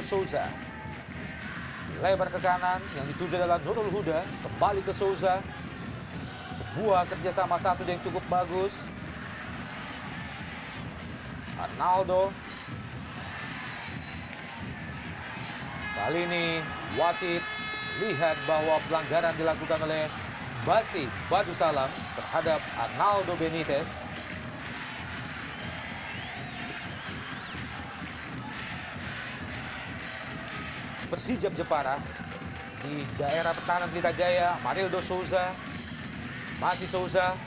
Souza. Lebar ke kanan, yang dituju adalah Nurul Huda. Kembali ke Souza. Sebuah kerjasama satu yang cukup bagus. Arnaldo. Kali ini wasit lihat bahwa pelanggaran dilakukan oleh Basti Badusalam terhadap Arnaldo Benitez. Persijap Jepara di daerah pertahanan Pelita Jaya. Marildo Souza. Masih Souza.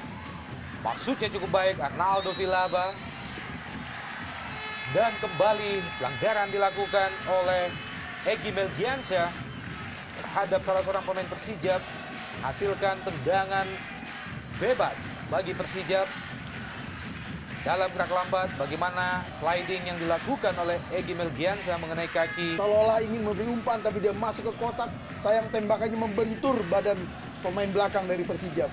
Maksudnya cukup baik. Arnaldo Vilaba. Dan kembali pelanggaran dilakukan oleh Egy Melgiansyah terhadap salah seorang pemain Persijap. Hasilkan tendangan bebas bagi Persijap. Dalam gerak lambat, bagaimana sliding yang dilakukan oleh Egy Melgiansyah mengenai kaki. Seolah ingin memberi umpan tapi dia masuk ke kotak. Sayang tembakannya membentur badan pemain belakang dari Persijap.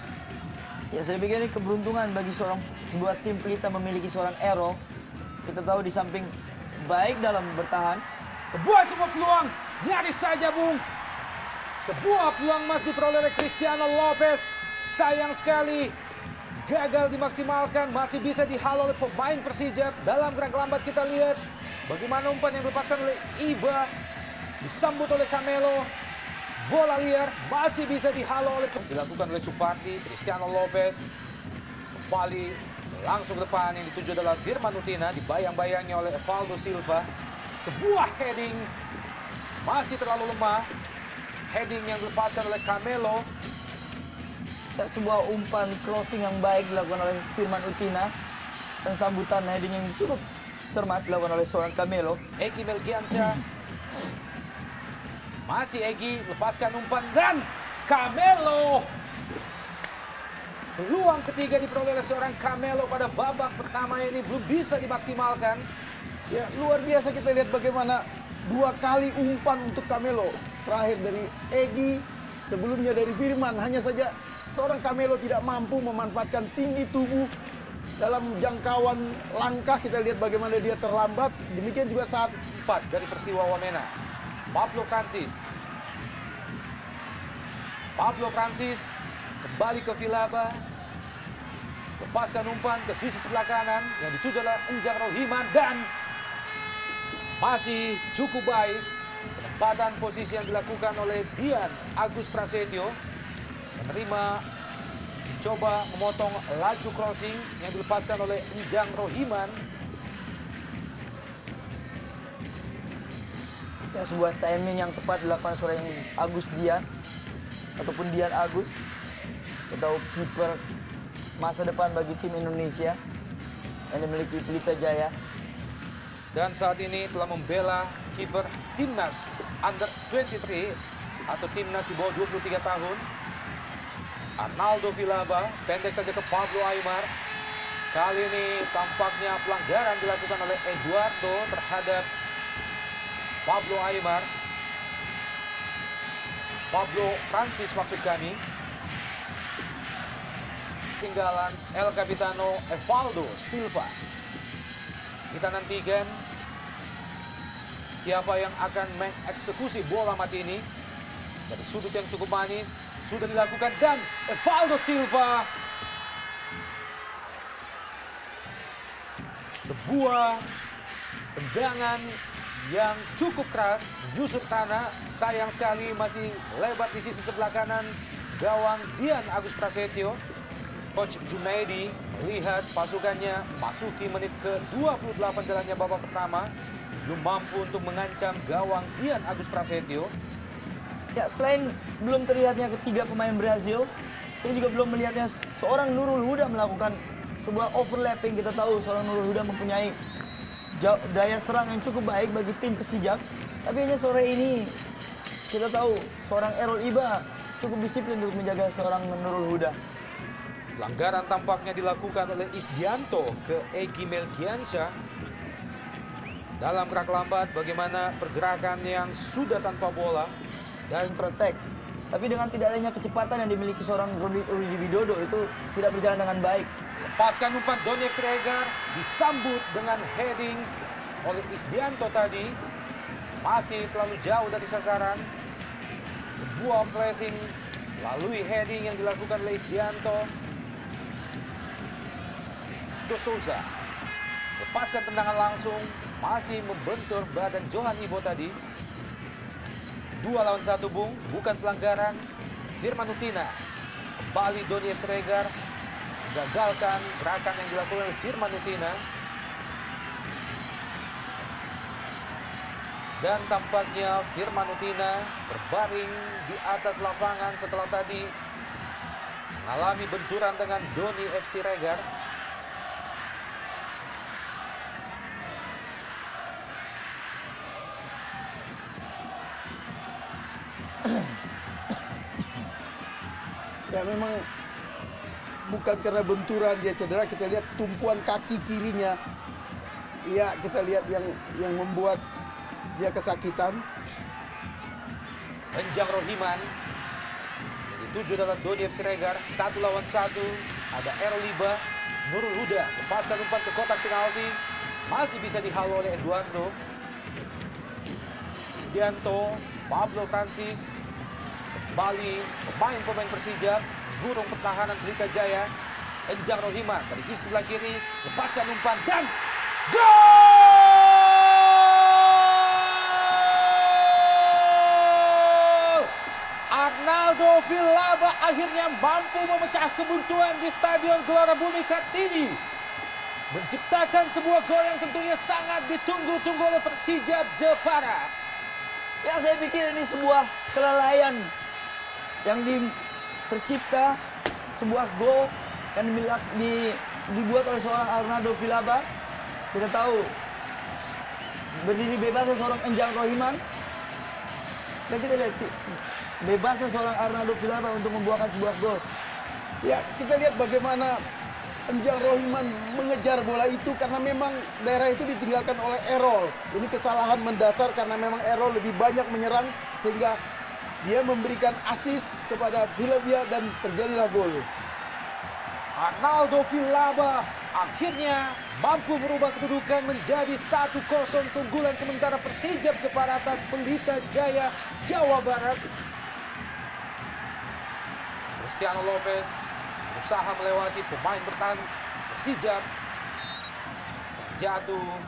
Ya, saya pikir ini keberuntungan bagi sebuah tim Pelita memiliki seorang Ero. Kita tahu di samping baik dalam bertahan. Kebuang semua peluang, nyaris saja Bung. Sebuah peluang emas diperoleh oleh Cristiano Lopez. Sayang sekali, gagal dimaksimalkan. Masih bisa dihalau oleh pemain Persijap. Dalam gerak lambat kita lihat bagaimana umpan yang dilepaskan oleh Iba. Disambut oleh Camelo. Bola liar masih bisa dihalau oleh... Dilakukan oleh Supardi. Cristiano Lopez kembali langsung ke depan, yang dituju adalah Firman Utina. Dibayang-bayangnya oleh Evaldo Silva. Sebuah heading masih terlalu lemah. Heading yang dilepaskan oleh Camelo. Ya, sebuah umpan crossing yang baik dilakukan oleh Firman Utina. Dan sambutan heading yang cukup cermat dilakukan oleh seorang Camelo. Egy Melgiansyah. Masih Egy lepaskan umpan dan Camelo. Peluang ketiga diperoleh oleh seorang Camelo pada babak pertama ini belum bisa dimaksimalkan. Ya, luar biasa kita lihat bagaimana 2 kali umpan untuk Camelo. Terakhir dari Egy, sebelumnya dari Firman. Hanya saja seorang Camelo tidak mampu memanfaatkan tinggi tubuh dalam jangkauan langkah. Kita lihat bagaimana dia terlambat. Demikian juga saat 4 dari Persiwa Wamena. Pablo Francis kembali ke Vilaba. Lepaskan umpan ke sisi sebelah kanan, yang dituju adalah Enjang Rohiman. Dan masih cukup baik penempatan posisi yang dilakukan oleh Dian Agus Prasetyo. Menerima, coba memotong laju crossing yang dilepaskan oleh Enjang Rohiman. Ya, sebuah timing yang tepat dilakukan seorang Agus Dian ataupun Dian Agus. Kita tahu kiper masa depan bagi tim Indonesia yang dimiliki Pelita Jaya. Dan saat ini telah membela kiper timnas under 23 atau timnas di bawah 23 tahun. Arnaldo Vilaba, pendek saja ke Pablo Aimar. Kali ini tampaknya pelanggaran dilakukan oleh Eduardo terhadap Pablo Aimar. Pablo Francis maksud kami. Tinggalan El Capitano Evaldo Silva. Kita nantikan siapa yang akan mengeksekusi bola mati ini. Dari sudut yang cukup manis sudah dilakukan, dan Evaldo Silva. Sebuah tendangan yang cukup keras, menyusut tanah. Sayang sekali masih lebat di sisi sebelah kanan gawang Dian Agus Prasetyo. Coach Junaidi melihat pasukannya masuki menit ke-28 jalannya babak pertama. Belum mampu untuk mengancam gawang Dian Agus Prasetyo. Ya, selain belum terlihatnya ketiga pemain Brazil, saya juga belum melihatnya seorang Nurul Huda melakukan sebuah overlapping. Kita tahu seorang Nurul Huda mempunyai daya serang yang cukup baik bagi tim Persijap. Tapi hanya sore ini kita tahu seorang Errol Iba cukup disiplin untuk menjaga seorang Nurul Huda. Pelanggaran tampaknya dilakukan oleh Isdianto ke Egy Melgiansyah. Dalam gerak lambat, bagaimana pergerakan yang sudah tanpa bola Dan protect. Tapi dengan tidak adanya kecepatan yang dimiliki seorang Rudi Widodo itu tidak berjalan dengan baik. lepaskan umpan Donyev Sregar, disambut dengan heading oleh Isdianto tadi. masih terlalu jauh dari sasaran. Sebuah pressing melalui heading yang dilakukan oleh Isdianto. Dos Souza lepaskan tendangan langsung, masih membentur badan Johan Ibo tadi. 2 lawan 1 Bung, bukan pelanggaran. Firman Utina, kembali Doni F. Siregar, gagalkan gerakan yang dilakukan oleh Firman Utina. Dan tampaknya Firman Utina terbaring di atas lapangan setelah tadi mengalami benturan dengan Doni F. Siregar. Ya memang bukan karena benturan dia cedera, kita lihat tumpuan kaki kirinya. Ya kita lihat yang membuat dia kesakitan. Enjang Rohiman yang dituju dalam Doni F. Siregar. 1 lawan 1. Ada Errol Liba, Nurul Huda lepaskan umpan ke kotak penalti, masih bisa dihalau oleh Eduardo. Isdianto, Pablo Francis, kembali pemain-pemain Persija gurung pertahanan Pelita Jaya. Enjang Rohiman dari sisi sebelah kiri lepaskan umpan dan gol! Arnaldo Villaba akhirnya mampu memecah kebuntuan di Stadion Gelora Bumi Kartini, menciptakan sebuah gol yang tentunya sangat ditunggu-tunggu oleh Persija Jepara. Ya saya pikir ini sebuah kelalaian yang tercipta, sebuah gol yang dibuat oleh seorang Arnaldo Villaba. Kita tahu berdiri bebasnya seorang Enjang Rohiman, dan kita lihat bebasnya seorang Arnaldo Villaba untuk membuahkan sebuah gol. Ya kita lihat bagaimana Enjang Rohiman mengejar bola itu karena memang daerah itu ditinggalkan oleh Errol. Ini kesalahan mendasar karena memang Errol lebih banyak menyerang sehingga dia memberikan assist kepada Villabia dan terjadilah gol. Arnaldo Villaba akhirnya mampu merubah kedudukan menjadi 1-0 keunggulan sementara Persija Jepara atas Pelita Jaya Jawa Barat. Cristiano Lopez berusaha melewati pemain bertahan Persija, terjatuh,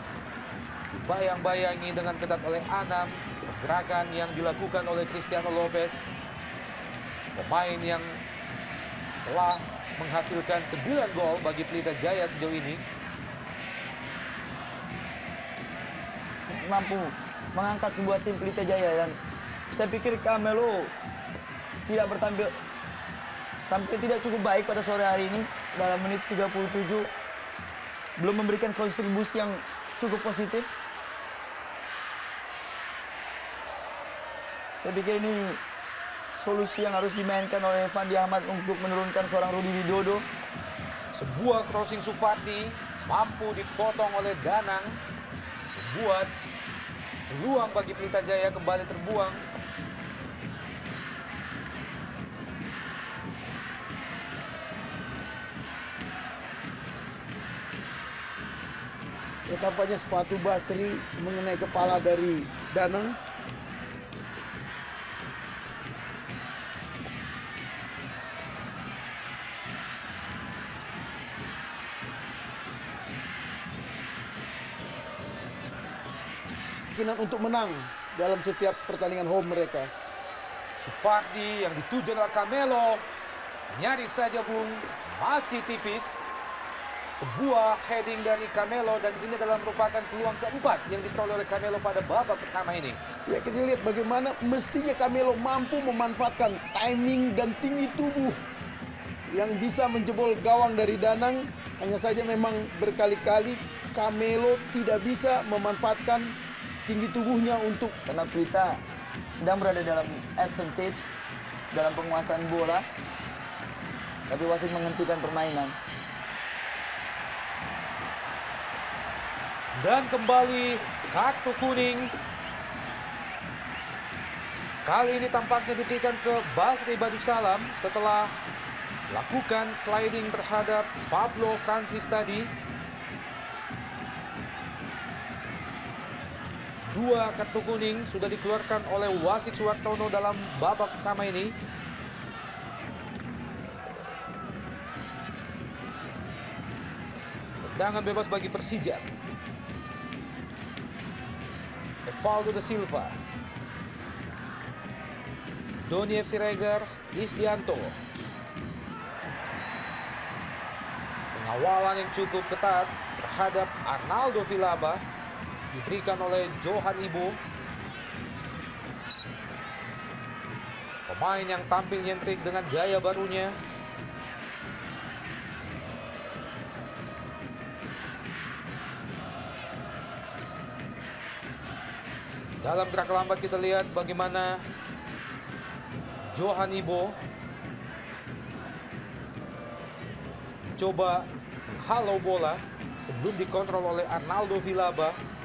dibayang-bayangi dengan ketat oleh Anam. Pergerakan yang dilakukan oleh Cristiano Lopez, pemain yang telah menghasilkan 9 gol bagi Pelita Jaya sejauh ini, mampu mengangkat sebuah tim Pelita Jaya. Dan saya pikir Camelo tampil tidak cukup baik pada sore hari ini. Dalam menit 37 belum memberikan kontribusi yang cukup positif. Saya pikir ini solusi yang harus dimainkan oleh Fandi Ahmad untuk menurunkan seorang Rudi Widodo. sebuah crossing Supardi mampu dipotong oleh Danang, membuat peluang bagi Pelita Jaya kembali terbuang. Ya tampaknya sepatu Basri mengenai kepala dari Danang. Kemungkinan untuk menang dalam setiap pertandingan home mereka. Supardi yang dituju oleh Camelo nyaris saja Bung, masih tipis. Sebuah heading dari Camelo dan ini adalah merupakan peluang keempat yang diperoleh oleh Camelo pada babak pertama ini. Ya kita lihat bagaimana mestinya Camelo mampu memanfaatkan timing dan tinggi tubuh yang bisa menjebol gawang dari Danang. Hanya saja memang berkali-kali Camelo tidak bisa memanfaatkan tinggi tubuhnya untuk, Karena Pelita sedang berada dalam advantage dalam penguasaan bola, tapi wasit menghentikan permainan. Dan kembali kartu kuning. Kali ini tampaknya diberikan ke Basri Badusalam setelah lakukan sliding terhadap Pablo Francis tadi. Dua kartu kuning sudah dikeluarkan oleh wasit Suwartono dalam babak pertama ini. Tendangan bebas bagi Persija. Evaldo da Silva. Doni FC Regar, Isdianto. Pengawalan yang cukup ketat terhadap Arnaldo Vilaba diberikan oleh Johan Ibo. Pemain yang tampil nyentrik dengan gaya barunya. Dalam gerak lambat kita lihat bagaimana Johan Ibo coba halau bola sebelum dikontrol oleh Arnaldo Vilaba.